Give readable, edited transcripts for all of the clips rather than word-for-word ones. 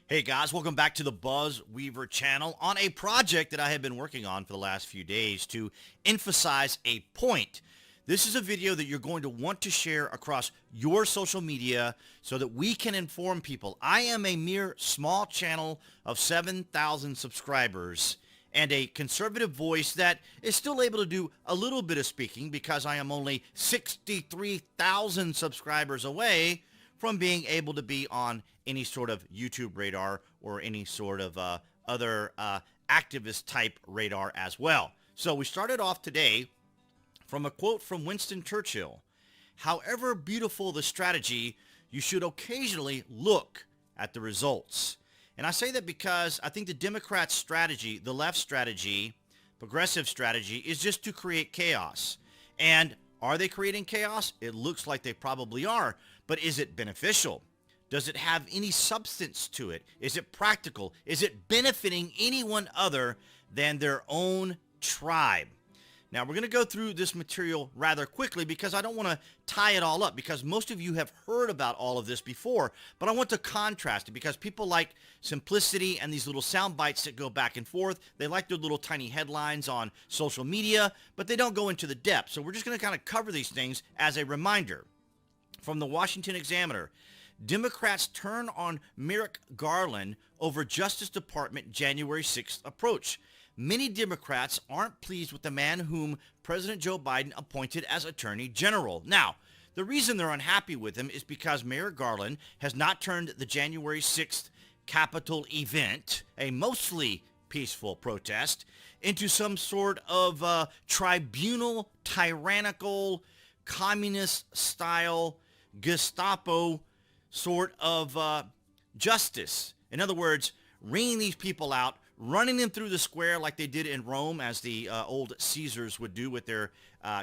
Hey guys, welcome back to the BuzWeaver channel on a project that I have been working on for the last few days to emphasize a point. This is a video that you're going to want to share across your social media so that we can inform people. I am a mere small channel of 7,000 subscribers and a conservative voice that is still able to do a little bit of speaking because I am only 63,000 subscribers away from being able to be on any sort of YouTube radar or any sort of other activist type radar as well. So we started off today from a quote from Winston Churchill. However beautiful the strategy, you should occasionally look at the results. And I say that because I think the Democrats' strategy, the left strategy, progressive strategy, is just to create chaos. And are they creating chaos? It looks like they probably are. But is it beneficial? Does it have any substance to it? Is it practical? Is it benefiting anyone other than their own tribe? Now, we're going to go through this material rather quickly because I don't want to tie it all up because most of you have heard about all of this before, but I want to contrast it because people like simplicity and these little sound bites that go back and forth. They like their little tiny headlines on social media, but they don't go into the depth. So we're just going to kind of cover these things as a reminder. From the Washington Examiner, Democrats turn on Merrick Garland over Justice Department January 6th approach. Many Democrats aren't pleased with the man whom President Joe Biden appointed as Attorney General. Now, the reason they're unhappy with him is because Merrick Garland has not turned the January 6th Capitol event, a mostly peaceful protest, into some sort of tribunal, tyrannical, communist-style Gestapo sort of justice. In other words, wringing these people out, running them through the square like they did in Rome, as the old Caesars would do with their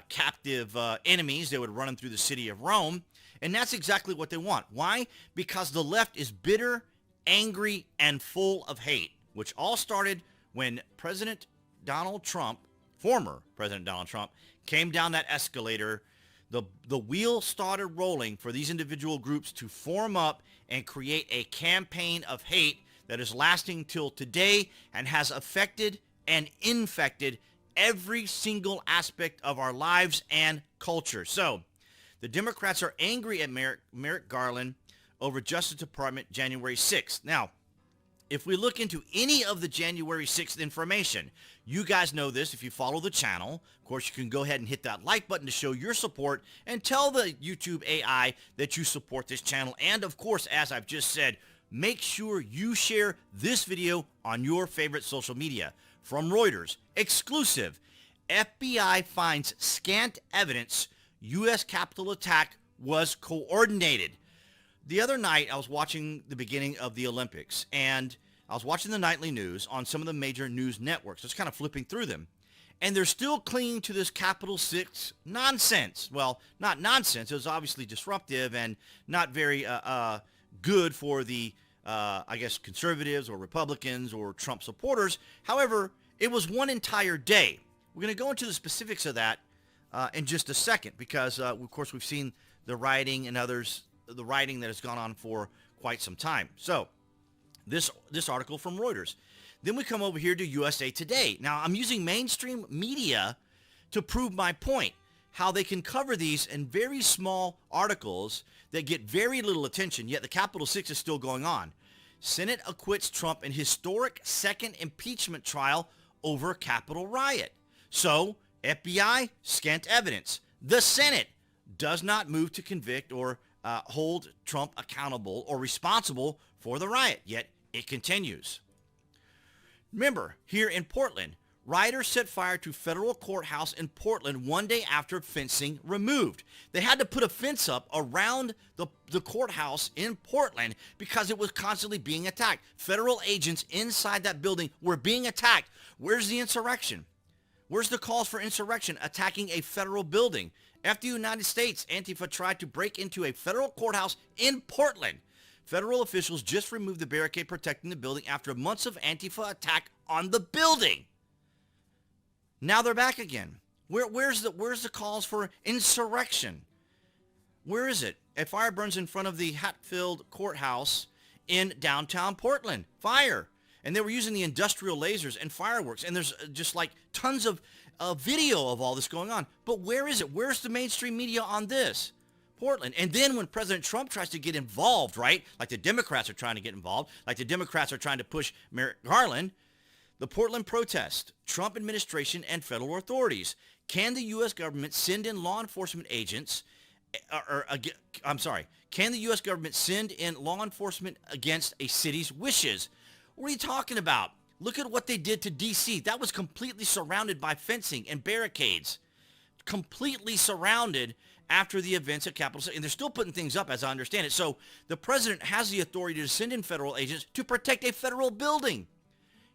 captive enemies. They would run them through the city of Rome. And that's exactly what they want. Why? Because the left is bitter, angry, and full of hate, which all started when President Donald Trump, former President Donald Trump, came down that escalator. The wheel started rolling for these individual groups to form up and create a campaign of hate that is lasting till today and has affected and infected every single aspect of our lives and culture. So the Democrats are angry at Merrick Garland over Justice Department January 6th. Now, if we look into any of the January 6th information, you guys know this if you follow the channel. Of course, you can go ahead and hit that like button to show your support and tell the YouTube AI that you support this channel. And of course, as I've just said, make sure you share this video on your favorite social media. From Reuters, exclusive, FBI finds scant evidence U.S. Capitol attack was coordinated. The other night, I was watching the beginning of the Olympics, and I was watching the nightly news on some of the major news networks. Just kind of flipping through them. And they're still clinging to this Capitol 6 nonsense. Well, not nonsense. It was obviously disruptive and not very good for the, I guess, conservatives or Republicans or Trump supporters. However, it was one entire day. We're going to go into the specifics of that in just a second because, of course, we've seen the rioting and the writing that has gone on for quite some time. So this article from Reuters. Then we come over here to USA Today. Now, I'm using mainstream media to prove my point, how they can cover these in very small articles that get very little attention, yet the Capitol 6 is still going on. Senate acquits Trump in historic second impeachment trial over Capitol riot. So, FBI, scant evidence. The Senate does not move to convict or hold Trump accountable or responsible for the riot, yet it continues. Remember, here in Portland, rioters set fire to federal courthouse in Portland one day after fencing removed. They had to put a fence up around the courthouse in Portland because it was constantly being attacked. Federal agents inside that building were being attacked. Where's the insurrection? Where's the calls for insurrection attacking a federal building? After the United States, Antifa tried to break into a federal courthouse in Portland. Federal officials just removed the barricade protecting the building after months of Antifa attack on the building. Now they're back again. Where's the calls for insurrection? Where is it? A fire burns in front of the Hatfield courthouse in downtown Portland. Fire. And they were using the industrial lasers and fireworks. And there's just like tons of video of all this going on. But where is it? Where's the mainstream media on this? Portland. And then when President Trump tries to get involved, right, like the Democrats are trying to get involved, like the Democrats are trying to push Merrick Garland, the Portland protest, Trump administration and federal authorities. Can the U.S. government send in law enforcement agents, can the U.S. government send in law enforcement against a city's wishes? What are you talking about? Look at what they did to D.C. That was completely surrounded by fencing and barricades. Completely surrounded after the events at Capitol City. And they're still putting things up, as I understand it. So the president has the authority to send in federal agents to protect a federal building.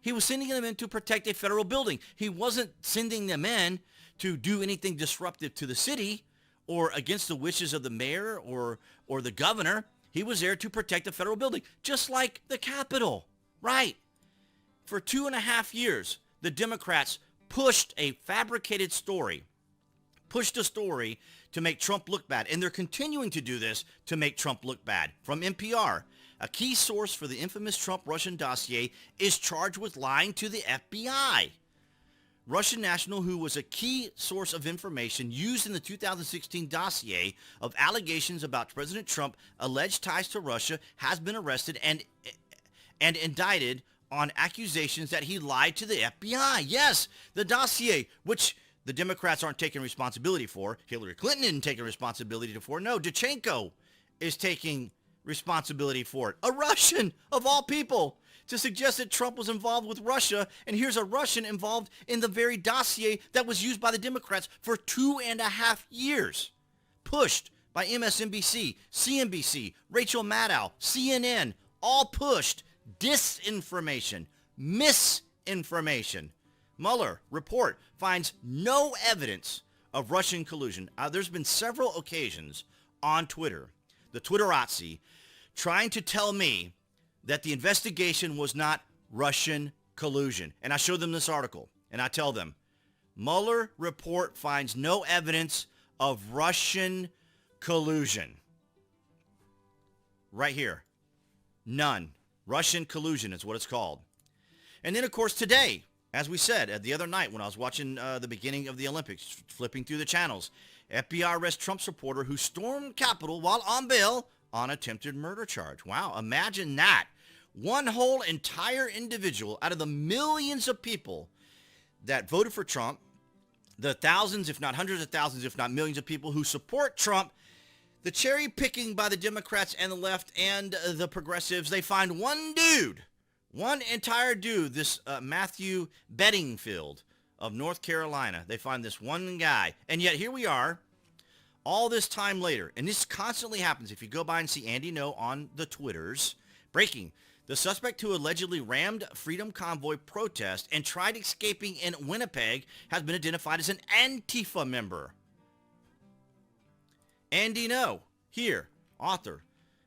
He was sending them in to protect a federal building. He wasn't sending them in to do anything disruptive to the city or against the wishes of the mayor or the governor. He was there to protect the federal building, just like the Capitol. Right. For 2.5 years, the Democrats pushed a fabricated story, pushed a story to make Trump look bad. And they're continuing to do this to make Trump look bad. From NPR, a key source for the infamous Trump Russian dossier is charged with lying to the FBI. Russian national who was a key source of information used in the 2016 dossier of allegations about President Trump alleged ties to Russia has been arrested and indicted on accusations that he lied to the FBI. Yes, the dossier, which the Democrats aren't taking responsibility for. Hillary Clinton didn't take responsibility for. No, Dachenko is taking responsibility for it. A Russian, of all people, to suggest that Trump was involved with Russia. And here's a Russian involved in the very dossier that was used by the Democrats for 2.5 years. Pushed by MSNBC, CNBC, Rachel Maddow, CNN, all pushed. Disinformation, misinformation. Mueller Report finds no evidence of Russian collusion. There's been several occasions on Twitter, the Twitterazzi, trying to tell me that the investigation was not Russian collusion. And I show them this article, and I tell them, Mueller Report finds no evidence of Russian collusion. Right here. None. Russian collusion is what it's called. And then, of course, today, as we said the other night when I was watching the beginning of the Olympics, flipping through the channels, FBI arrests Trump supporter who stormed Capitol while on bail on attempted murder charge. Wow, imagine that. One whole entire individual out of the millions of people that voted for Trump, the thousands, if not hundreds of thousands, if not millions of people who support Trump, the cherry picking by the Democrats and the left and the progressives, they find one dude, one entire dude, this Matthew Bedingfield of North Carolina. They find this one guy. And yet here we are, all this time later. And this constantly happens. If you go by and see Andy No on the Twitters, breaking. The suspect who allegedly rammed Freedom Convoy protest and tried escaping in Winnipeg has been identified as an Antifa member. Andy No, here, author,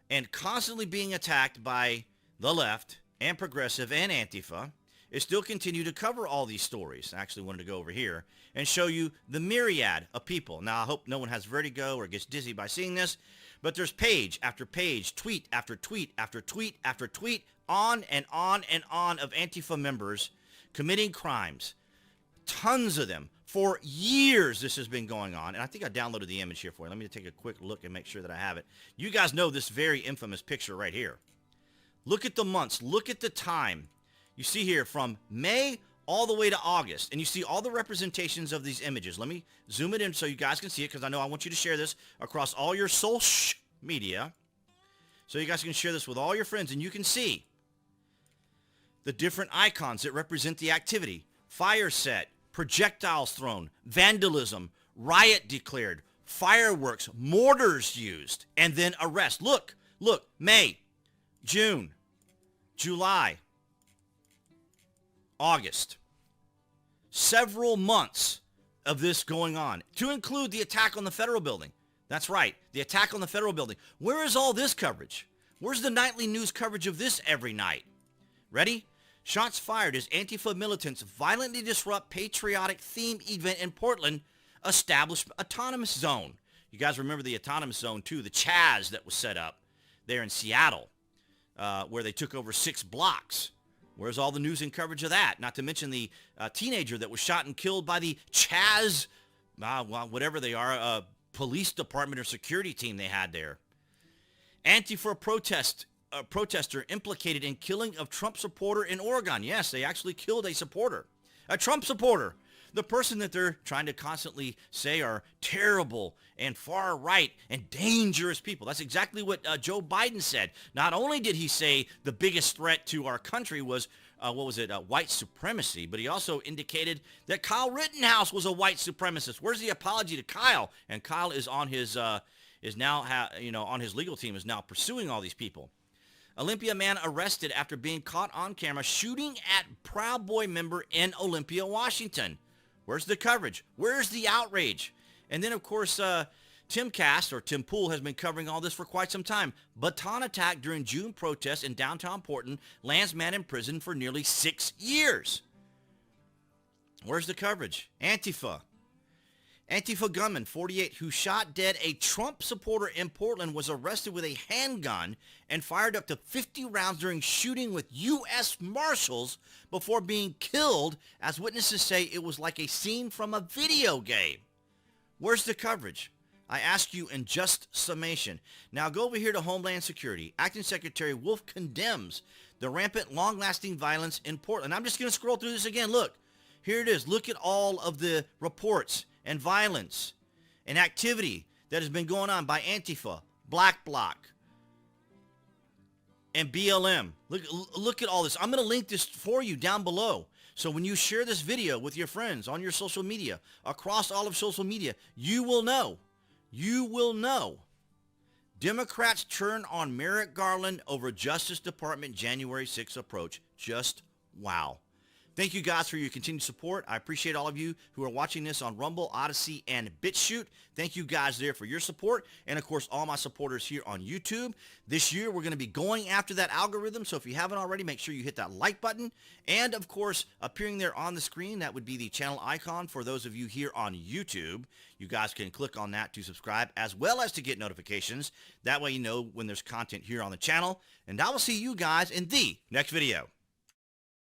and constantly being attacked by the left and progressive and Antifa, is still continue to cover all these stories. I actually wanted to go over here and show you the myriad of people. Now, I hope no one has vertigo or gets dizzy by seeing this, but there's page after page, tweet after tweet after tweet after tweet, on and on and on of Antifa members committing crimes. Tons of them. For years, this has been going on. And I think I downloaded the image here for you. Let me take a quick look and make sure that I have it. You guys know this very infamous picture right here. Look at the months. Look at the time. You see here from May all the way to August. And you see all the representations of these images. Let me zoom it in so you guys can see it, because I know I want you to share this across all your social media. So you guys can share this with all your friends. And you can see the different icons that represent the activity. Fire set. Projectiles thrown, vandalism, riot declared, fireworks, mortars used, and then arrest. Look, May, June, July, August. Several months of this going on, to include the attack on the federal building. That's right, the attack on the federal building. Where is all this coverage? Where's the nightly news coverage of this every night? Ready? Shots fired as Antifa militants violently disrupt patriotic theme event in Portland, established autonomous zone. You guys remember the autonomous zone too, the Chaz that was set up there in Seattle. where they took over 6 blocks. Where's all the news and coverage of that? Not to mention the teenager that was shot and killed by the Chaz, whatever they are, police department or security team they had there. Antifa protester implicated in killing of Trump supporter in Oregon. Yes, they actually killed a supporter, a Trump supporter. The person that they're trying to constantly say are terrible and far right and dangerous people. That's exactly what Joe Biden said. Not only did he say the biggest threat to our country was, white supremacy, but he also indicated that Kyle Rittenhouse was a white supremacist. Where's the apology to Kyle? And Kyle is on his, on his legal team, is now pursuing all these people. Olympia man arrested after being caught on camera shooting at Proud Boy member in Olympia, Washington. Where's the coverage? Where's the outrage? And then, of course, Tim Pool has been covering all this for quite some time. Baton attack during June protests in downtown Portland lands man in prison for nearly 6 years. Where's the coverage? Antifa gunman, 48, who shot dead a Trump supporter in Portland, was arrested with a handgun and fired up to 50 rounds during shooting with U.S. Marshals before being killed, as witnesses say it was like a scene from a video game. Where's the coverage? I ask you in just summation. Now go over here to Homeland Security. Acting Secretary Wolf condemns the rampant, long-lasting violence in Portland. I'm just going to scroll through this again. Look, here it is. Look at all of the reports and violence and activity that has been going on by Antifa, Black Bloc, and BLM. Look at all this. I'm going to link this for you down below. So when you share this video with your friends on your social media, across all of social media, you will know. Democrats turn on Merrick Garland over Justice Department January 6th approach. Just wow. Thank you guys for your continued support. I appreciate all of you who are watching this on Rumble, Odyssey, and BitChute. Thank you guys there for your support. And of course, all my supporters here on YouTube. This year, we're going to be going after that algorithm. So if you haven't already, make sure you hit that like button. And of course, appearing there on the screen, that would be the channel icon for those of you here on YouTube. You guys can click on that to subscribe, as well as to get notifications. That way you know when there's content here on the channel. And I will see you guys in the next video.